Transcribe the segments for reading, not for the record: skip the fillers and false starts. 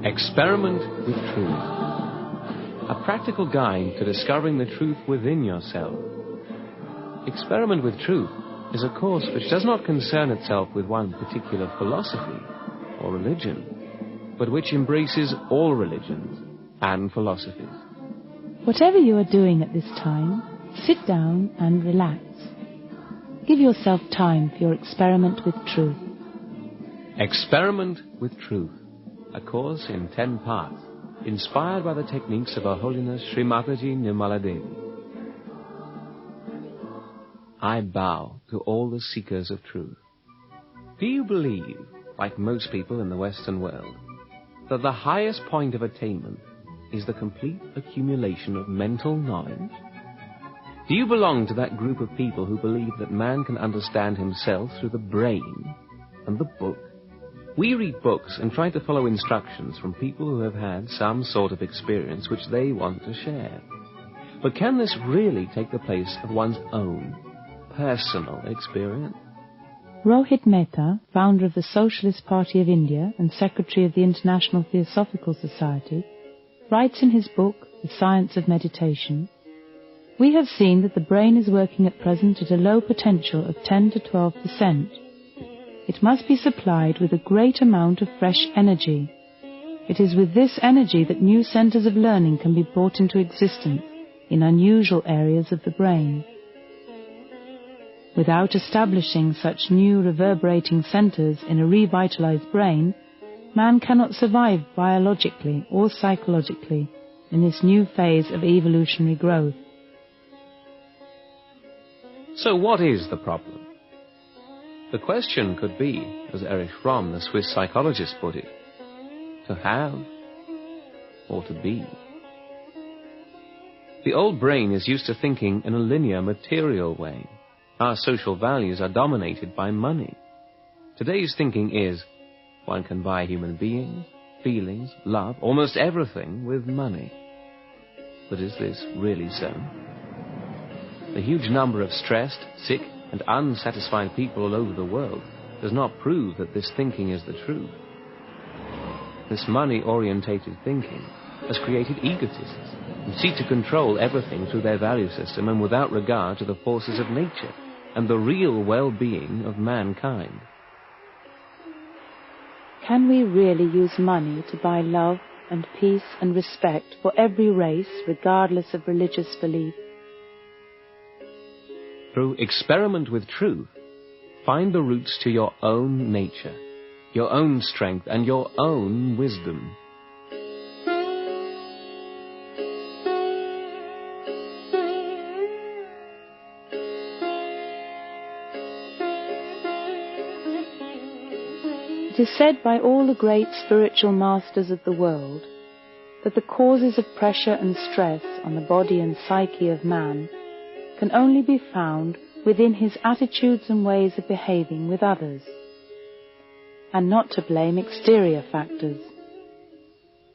Experiment with truth. A practical guide to discovering the truth within yourself. Experiment with truth is a course which does not concern itself with one particular philosophy or religion, but which embraces all religions and philosophies. Whatever you are doing at this time, sit down and relax. Give yourself time for your experiment with truth. Experiment with truth. A course in 10 parts, inspired by the techniques of Her Holiness Sri Mataji Nirmala Devi. I bow to all the seekers of truth. Do you believe, like most people in the Western world, that the highest point of attainment is the complete accumulation of mental knowledge? Do you belong to that group of people who believe that man can understand himself through the brain and the book? We read books and try to follow instructions from people who have had some sort of experience which they want to share. But can this really take the place of one's own personal experience? Rohit Mehta, founder of the Socialist Party of India and secretary of the International Theosophical Society, writes in his book, The Science of Meditation, "We have seen that the brain is working at present at a low potential of 10 to 12%. It must be supplied with a great amount of fresh energy. It is with this energy that new centers of learning can be brought into existence in unusual areas of the brain. Without establishing such new reverberating centers in a revitalized brain, man cannot survive biologically or psychologically in this new phase of evolutionary growth." So what is the problem? The question could be, as Erich Fromm, the Swiss psychologist, put it, to have or to be. The old brain is used to thinking in a linear, material way. Our social values are dominated by money. Today's thinking is, one can buy human beings, feelings, love, almost everything with money. But is this really so? The huge number of stressed, sick, and unsatisfied people all over the world does not prove that this thinking is the truth. This money-orientated thinking has created egotists who seek to control everything through their value system and without regard to the forces of nature and the real well-being of mankind. Can we really use money to buy love and peace and respect for every race, regardless of religious belief? Through experiment with truth, find the roots to your own nature, your own strength, and your own wisdom. It is said by all the great spiritual masters of the world that the causes of pressure and stress on the body and psyche of man can only be found within his attitudes and ways of behaving with others, and not to blame exterior factors.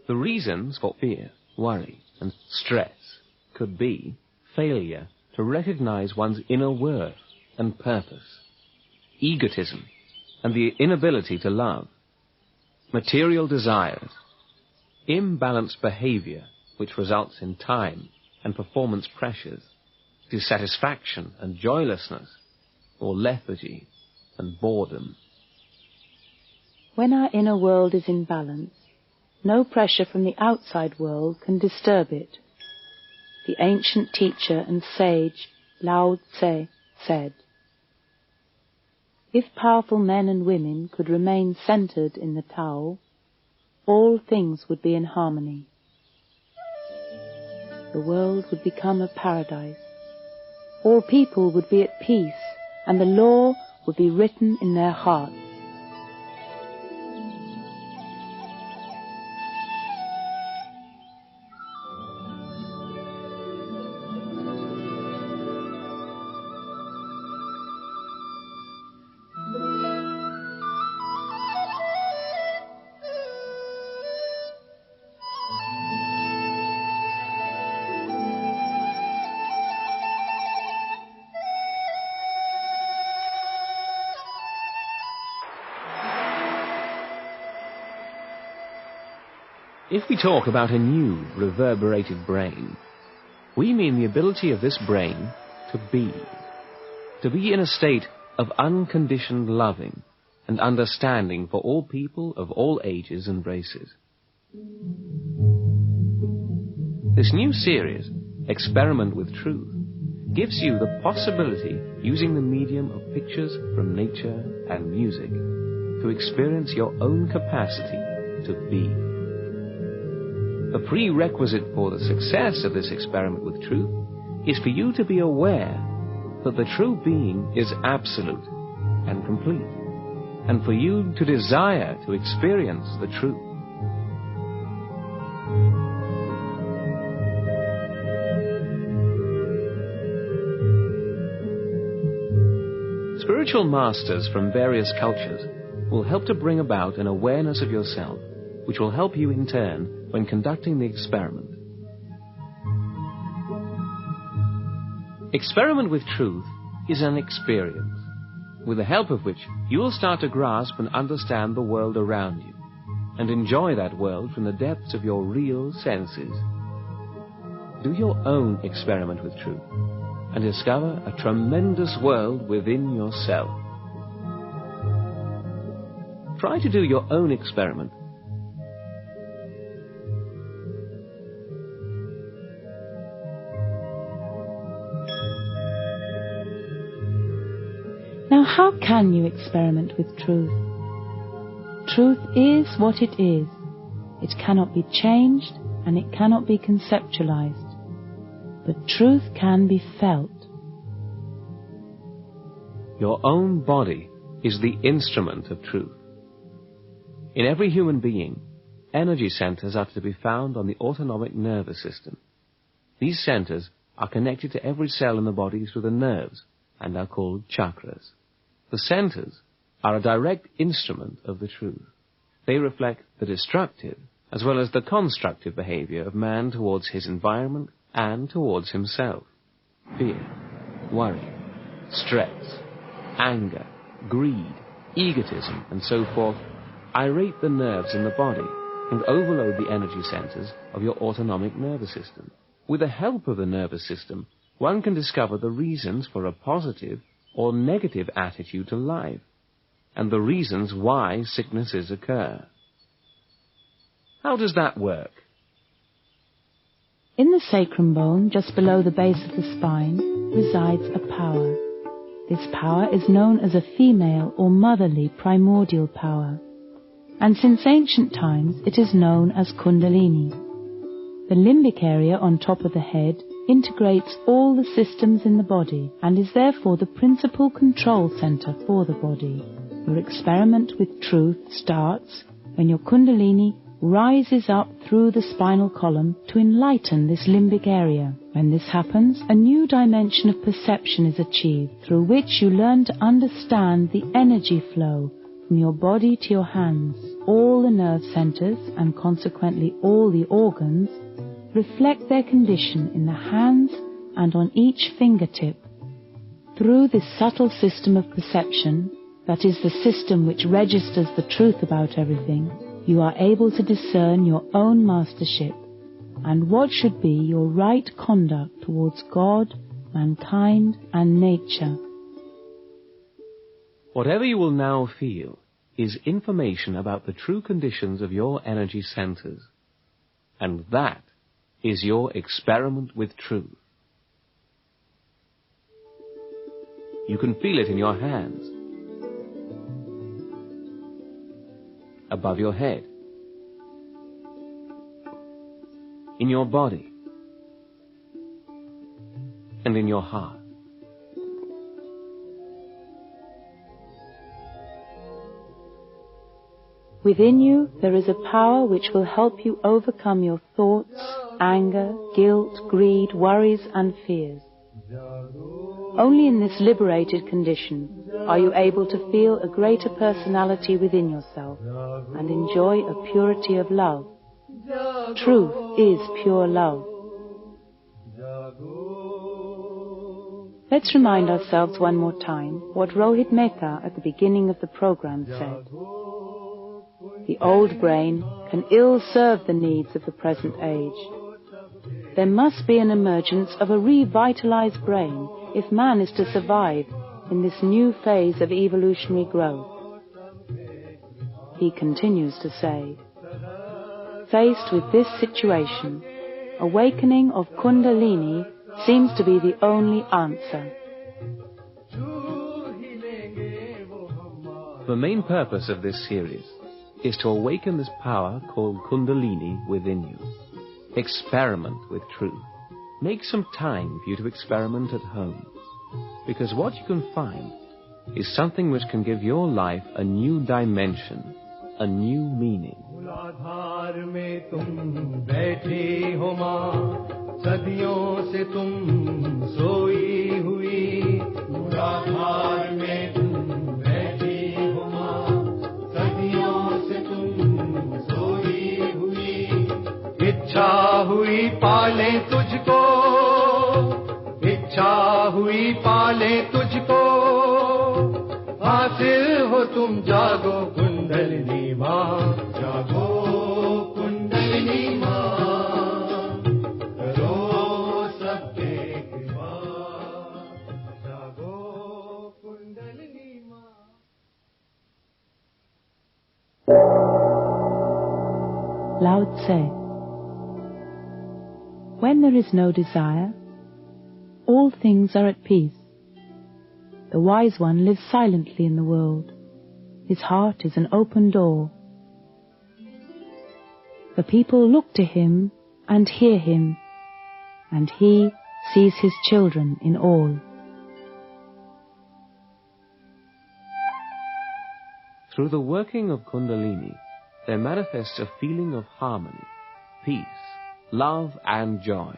The reasons for fear, worry, and stress could be failure to recognize one's inner worth and purpose, egotism, and the inability to love, material desires, imbalanced behavior which results in time and performance pressures, dissatisfaction and joylessness, or lethargy and boredom. When our inner world is in balance, no pressure from the outside world can disturb it. The ancient teacher and sage Lao Tse said, "If powerful men and women could remain centered in the Tao, all things would be in harmony. The world would become a paradise. All people would be at peace, and the law would be written in their hearts." If we talk about a new, reverberated brain, we mean the ability of this brain to be in a state of unconditioned loving and understanding for all people of all ages and races. This new series, Experiment with Truth, gives you the possibility, using the medium of pictures from nature and music, to experience your own capacity to be. The prerequisite for the success of this experiment with truth is for you to be aware that the true being is absolute and complete, and for you to desire to experience the truth. Spiritual masters from various cultures will help to bring about an awareness of yourself, which will help you in turn when conducting the experiment. Experiment with truth is an experience, with the help of which you will start to grasp and understand the world around you, and enjoy that world from the depths of your real senses. Do your own experiment with truth, and discover a tremendous world within yourself. Try to do your own experiment. Now, how can you experiment with truth? Truth is what it is. It cannot be changed and it cannot be conceptualized. But truth can be felt. Your own body is the instrument of truth. In every human being, energy centers are to be found on the autonomic nervous system. These centers are connected to every cell in the body through the nerves and are called chakras. The centers are a direct instrument of the truth. They reflect the destructive as well as the constructive behavior of man towards his environment and towards himself. Fear, worry, stress, anger, greed, egotism, and so forth irate the nerves in the body and overload the energy centers of your autonomic nervous system. With the help of the nervous system, one can discover the reasons for a positive or negative attitude to life, and the reasons why sicknesses occur. How does that work? In the sacrum bone, just below the base of the spine, resides a power. This power is known as a female or motherly primordial power, and since ancient times it is known as Kundalini. The limbic area on top of the head integrates all the systems in the body and is therefore the principal control center for the body. Your experiment with truth starts when your Kundalini rises up through the spinal column to enlighten this limbic area. When this happens, a new dimension of perception is achieved through which you learn to understand the energy flow from your body to your hands. All the nerve centers, and consequently all the organs, reflect their condition in the hands and on each fingertip. Through this subtle system of perception, that is the system which registers the truth about everything, you are able to discern your own mastership and what should be your right conduct towards God, mankind, and nature. Whatever you will now feel is information about the true conditions of your energy centers, and that is your experiment with truth. You can feel it in your hands, above your head, in your body, and in your heart. Within you there is a power which will help you overcome your thoughts, anger, guilt, greed, worries, and fears. Only in this liberated condition are you able to feel a greater personality within yourself and enjoy a purity of love. Truth is pure love. Let's remind ourselves one more time what Rohit Mehta at the beginning of the program said. The old brain can ill serve the needs of the present age. There must be an emergence of a revitalized brain if man is to survive in this new phase of evolutionary growth. He continues to say, faced with this situation, awakening of Kundalini seems to be the only answer. The main purpose of this series is to awaken this power called Kundalini within you. Experiment with truth. Make some time for you to experiment at home, because what you can find is something which can give your life a new dimension, a new meaning. इच्छा हुई पाले तुझको, इच्छा हुई पाले तुझको, हासिल हो तुम जागो कुंडलिनी माँ, जागो कुंडलिनी माँ, करो सबके कृपा, जागो कुंडलिनी माँ. Lao Tse. When there is no desire, all things are at peace. The wise one lives silently in the world. His heart is an open door. The people look to him and hear him, and he sees his children in all. Through the working of Kundalini, there manifests a feeling of harmony, peace, love and joy,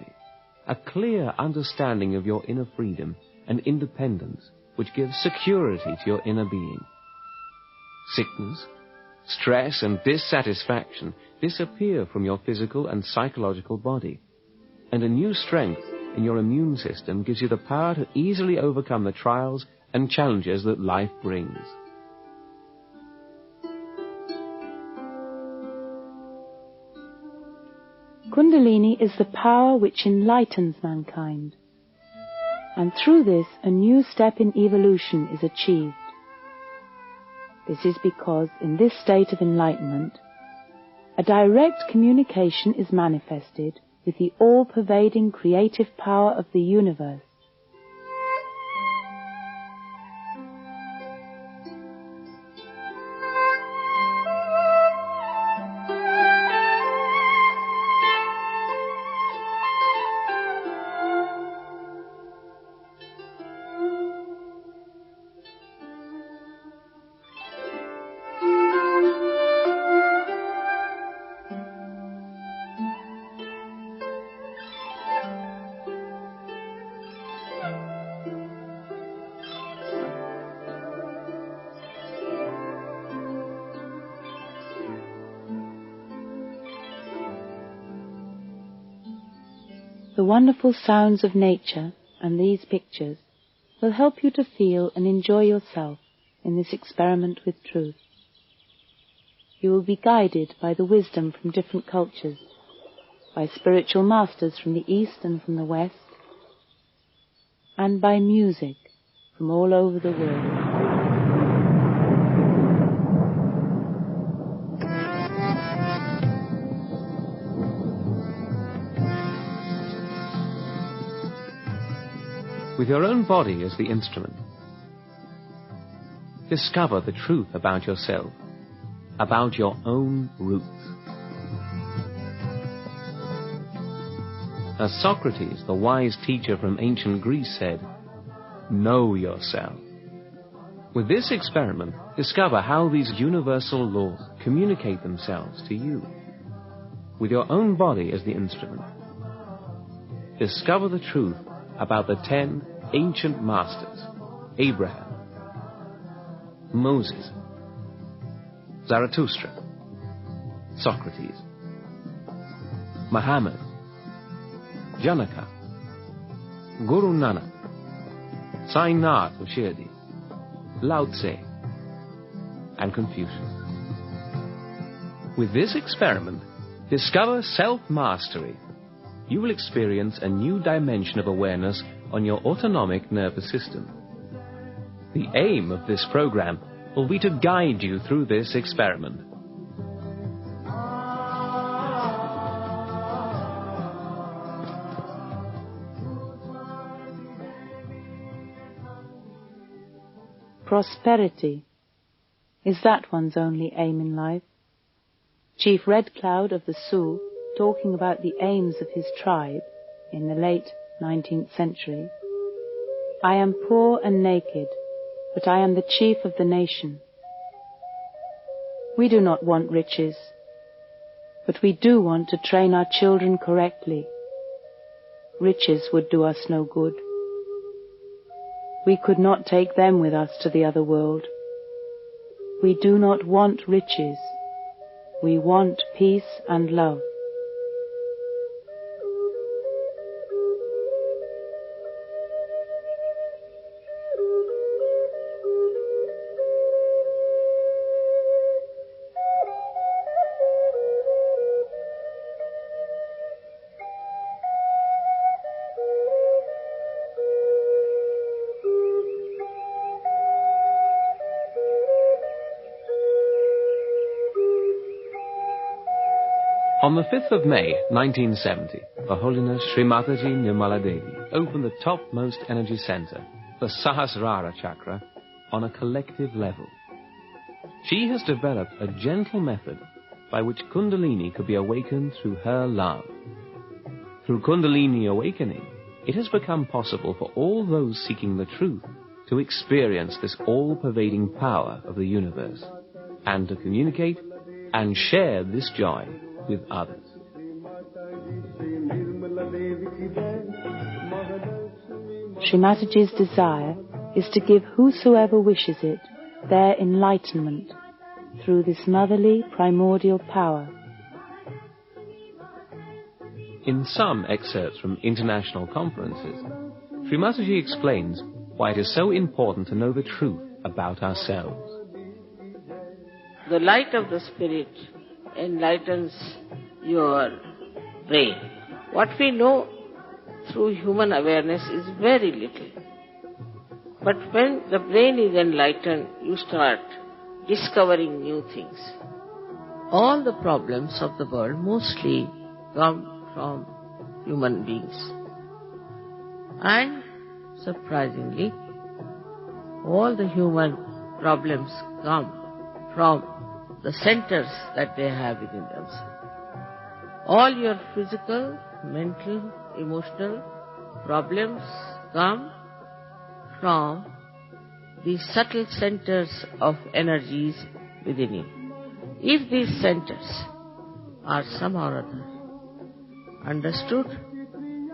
a clear understanding of your inner freedom and independence which gives security to your inner being. Sickness, stress and dissatisfaction disappear from your physical and psychological body, and a new strength in your immune system gives you the power to easily overcome the trials and challenges that life brings. Kundalini is the power which enlightens mankind, and through this a new step in evolution is achieved. This is because in this state of enlightenment, a direct communication is manifested with the all-pervading creative power of the universe. The wonderful sounds of nature and these pictures will help you to feel and enjoy yourself in this experiment with truth. You will be guided by the wisdom from different cultures, by spiritual masters from the East and from the West, and by music from all over the world. With your own body as the instrument, discover the truth about yourself, about your own roots. As Socrates, the wise teacher from ancient Greece, said, "Know yourself." With this experiment, discover how these universal laws communicate themselves to you. With your own body as the instrument, discover the truth about the 10 ancient masters: Abraham, Moses, Zarathustra, Socrates, Muhammad, Janaka, Guru Nanak, Sai Nath of Shirdi, Lao Tse, and Confucius. With this experiment, discover self-mastery. You will experience a new dimension of awareness on your autonomic nervous system. The aim of this program will be to guide you through this experiment. Prosperity. Is that one's only aim in life? Chief Red Cloud of the Sioux, talking about the aims of his tribe in the late 19th century, "I am poor and naked, but I am the chief of the nation." We do not want riches, but we do want to train our children correctly. Riches would do us no good. We could not take them with us to the other world. We do not want riches. We want peace and love. On the 5th of May, 1970, Her Holiness Sri Mataji Nirmala Devi opened the topmost energy center, the Sahasrara Chakra, on a collective level. She has developed a gentle method by which Kundalini could be awakened through her love. Through Kundalini awakening, it has become possible for all those seeking the truth to experience this all-pervading power of the universe, and to communicate and share this joy with others. Sri Mataji's desire is to give whosoever wishes it their enlightenment through this motherly primordial power. In some excerpts from international conferences, Sri Mataji explains why it is so important to know the truth about ourselves. The light of the Spirit enlightens your brain. What we know through human awareness is very little. But when the brain is enlightened, you start discovering new things. All the problems of the world mostly come from human beings. And surprisingly, all the human problems come from the centers that they have within themselves. All your physical, mental, emotional problems come from the subtle centers of energies within you. If these centers are somehow or other understood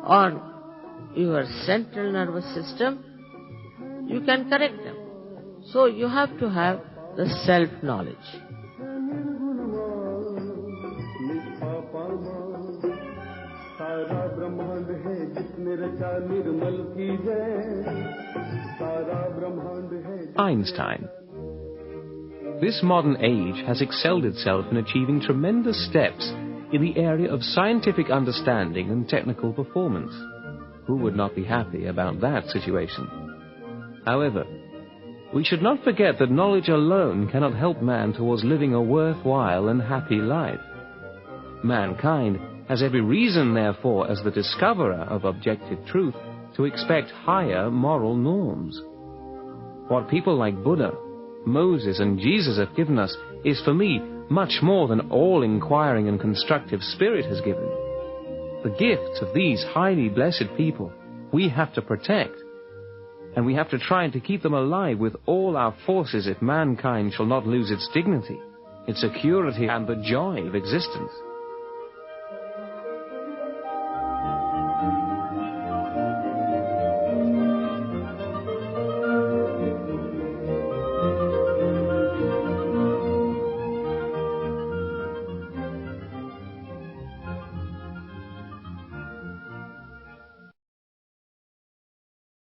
on your central nervous system, you can correct them. So you have to have the self-knowledge. Einstein. This modern age has excelled itself in achieving tremendous steps in the area of scientific understanding and technical performance. Who would not be happy about that situation? However, we should not forget that knowledge alone cannot help man towards living a worthwhile and happy life. Mankind has every reason, therefore, as the discoverer of objective truth, to expect higher moral norms. What people like Buddha, Moses, and Jesus have given us is, for me, much more than all inquiring and constructive spirit has given. The gifts of these highly blessed people we have to protect, and we have to try to keep them alive with all our forces if mankind shall not lose its dignity, its security, and the joy of existence.